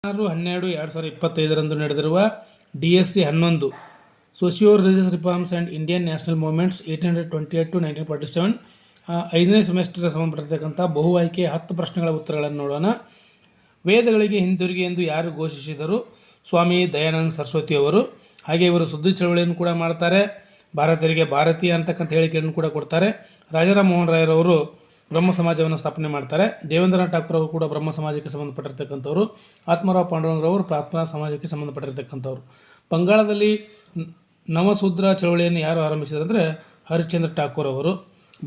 6-12-2025 ನಡೆದಿರುವ DSC 11 socio religious reforms and Indian national movements 1828 to 1947 5ನೇ ಸೆಮಿಸ್ಟರ್ಗೆ ಸಂಬಂಧಪಟ್ಟಿರ್ತಕ್ಕಂಥ ಬಹು ಆಯ್ಕೆ 10 ಪ್ರಶ್ನೆಗಳ ಉತ್ತರಗಳನ್ನು ನೋಡೋಣ. ವೇದಗಳಿಗೆ ಹಿಂದಿರುಗಿ ಎಂದು ಯಾರು ಘೋಷಿಸಿದರು? ಸ್ವಾಮಿ ದಯಾನಂದ ಸರಸ್ವತಿಯವರು. ಹಾಗೆ ಇವರು ಸುದ್ದಿ ಚಳವಳಿಯನ್ನು ಕೂಡ ಮಾಡ್ತಾರೆ. ಭಾರತೀಯರಿಗೆ ಭಾರತೀಯ ಅಂತಕ್ಕಂಥ ಹೇಳಿಕೆಯನ್ನು ಕೂಡ ಕೊಡ್ತಾರೆ. ರಾಜಾರಾಮ್ ಮೋಹನ್ ರಾಯರವರು ಬ್ರಹ್ಮ ಸಮಾಜವನ್ನು ಸ್ಥಾಪನೆ ಮಾಡ್ತಾರೆ. ದೇವೇಂದ್ರನಾಥ್ ಠಾಕೂರ್ ಅವರು ಕೂಡ ಬ್ರಹ್ಮ ಸಮಾಜಕ್ಕೆ ಸಂಬಂಧಪಟ್ಟಿರ್ತಕ್ಕಂಥವ್ರು. ಆತ್ಮರಾವ್ ಪಾಂಡುರಂಗರವರು ಪ್ರಾರ್ಥನಾ ಸಮಾಜಕ್ಕೆ ಸಂಬಂಧಪಟ್ಟಿರ್ತಕ್ಕಂಥವ್ರು. ಬಂಗಾಳದಲ್ಲಿ ನವಸೂದ್ರ ಚಳವಳಿಯನ್ನು ಯಾರು ಆರಂಭಿಸಿದ್ರು ಅಂದರೆ ಹರಿಶ್ಚಂದ್ರ ಠಾಕೂರ್ ಅವರು.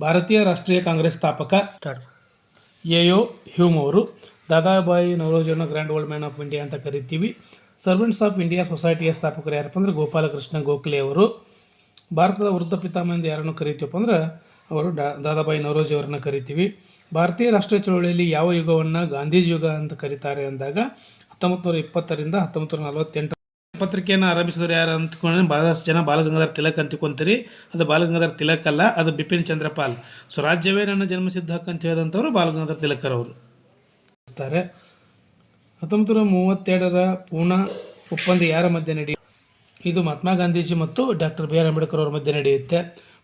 ಭಾರತೀಯ ರಾಷ್ಟ್ರೀಯ ಕಾಂಗ್ರೆಸ್ ಸ್ಥಾಪಕ ಎ.ಯೋ ಹ್ಯೂಮ್ ಅವರು. ದಾದಾಬಾಯಿ ನವರೋಜಿಯನ್ನು grand old man of India ಅಂತ ಕರಿತೀವಿ. ಸರ್ವೆಂಟ್ಸ್ ಆಫ್ ಇಂಡಿಯಾ ಸೊಸೈಟಿಯ ಸ್ಥಾಪಕರು ಯಾರಪ್ಪ ಅಂದರೆ ಗೋಪಾಲಕೃಷ್ಣ ಗೋಖಲೆ ಅವರು. ಭಾರತದ ವೃದ್ಧ ಪಿತಾಮಹ ಎಂದು ಯಾರನ್ನು ಕರಿತೀವಪ್ಪ ಅಂದ್ರೆ ಅವರು ದಾದಾಬಾಯಿ ನವರೋಜಿ ಅವರನ್ನು ಕರಿತೀವಿ. ಭಾರತೀಯ ರಾಷ್ಟ್ರೀಯ ಚಳವಳಿಯಲ್ಲಿ ಯಾವ ಯುಗವನ್ನು ಗಾಂಧೀಜಿ ಯುಗ ಅಂತ ಕರೀತಾರೆ ಅಂದಾಗ 1920ರಿಂದ 1948 ಪತ್ರಿಕೆಯನ್ನು ಆರಂಭಿಸಿದವರು ಯಾರು ಅಂದ್ಕೊಂಡ್ರೆ ಬಹಳಷ್ಟು ಜನ ಬಾಲಗಂಗಾಧರ್ ತಿಲಕ್ ಅಂದ್ಕೊಂತೀರಿ. ಅದು ಬಾಲಗಂಗಾಧರ್ ತಿಲಕ್ ಅಲ್ಲ, ಅದು ಬಿಪಿನ್ ಚಂದ್ರಪಾಲ್. ಸ್ವರಾಜ್ಯವೇ ನನ್ನ ಜನ್ಮಸಿದ್ಧ ಹಕ್ಕು ಅಂತ ಹೇಳಿದಂಥವ್ರು ಬಾಲಗಂಗಾಧರ್ ತಿಲಕರವರು. 1932ರ ಪೂನಾ ಒಪ್ಪಂದ ಯಾರ ಮಧ್ಯೆ ನಡೆಯುತ್ತೆ? ಇದು ಮಹಾತ್ಮ ಗಾಂಧೀಜಿ ಮತ್ತು ಡಾಕ್ಟರ್ ಬಿ ಆರ್ ಅಂಬೇಡ್ಕರ್ ಅವರ ಮಧ್ಯೆ ನಡೆಯುತ್ತೆ.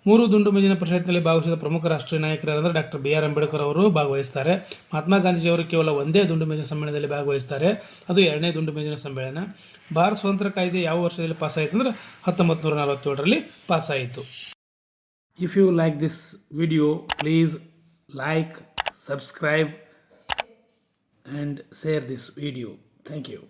3 ದುಂಡು ಮೇಜಿನ ಪರಿಷತ್ನಲ್ಲಿ ಭಾಗವಹಿಸಿದ ಪ್ರಮುಖ ರಾಷ್ಟ್ರೀಯ ನಾಯಕರು ಅಂದರೆ ಡಾಕ್ಟರ್ ಬಿ ಆರ್ ಅಂಬೇಡ್ಕರ್ ಅವರು ಭಾಗವಹಿಸ್ತಾರೆ. ಮಹಾತ್ಮ ಗಾಂಧೀಜಿಯವರು ಕೇವಲ ಒಂದೇ ದುಂಡು ಮೇಜಿನ ಸಮ್ಮೇಳನದಲ್ಲಿ ಭಾಗವಹಿಸ್ತಾರೆ, ಅದು 2ನೇ ದುಂಡು ಮೇಜಿನ ಸಮ್ಮೇಳನ. ಭಾರತ ಸ್ವತಂತ್ರ ಕಾಯ್ದೆ ಯಾವ ವರ್ಷದಲ್ಲಿ ಪಾಸಾಯಿತು ಅಂದರೆ 1947ರಲ್ಲಿ ಪಾಸಾಯಿತು. If you like this video please like, subscribe and share this video. Thank you.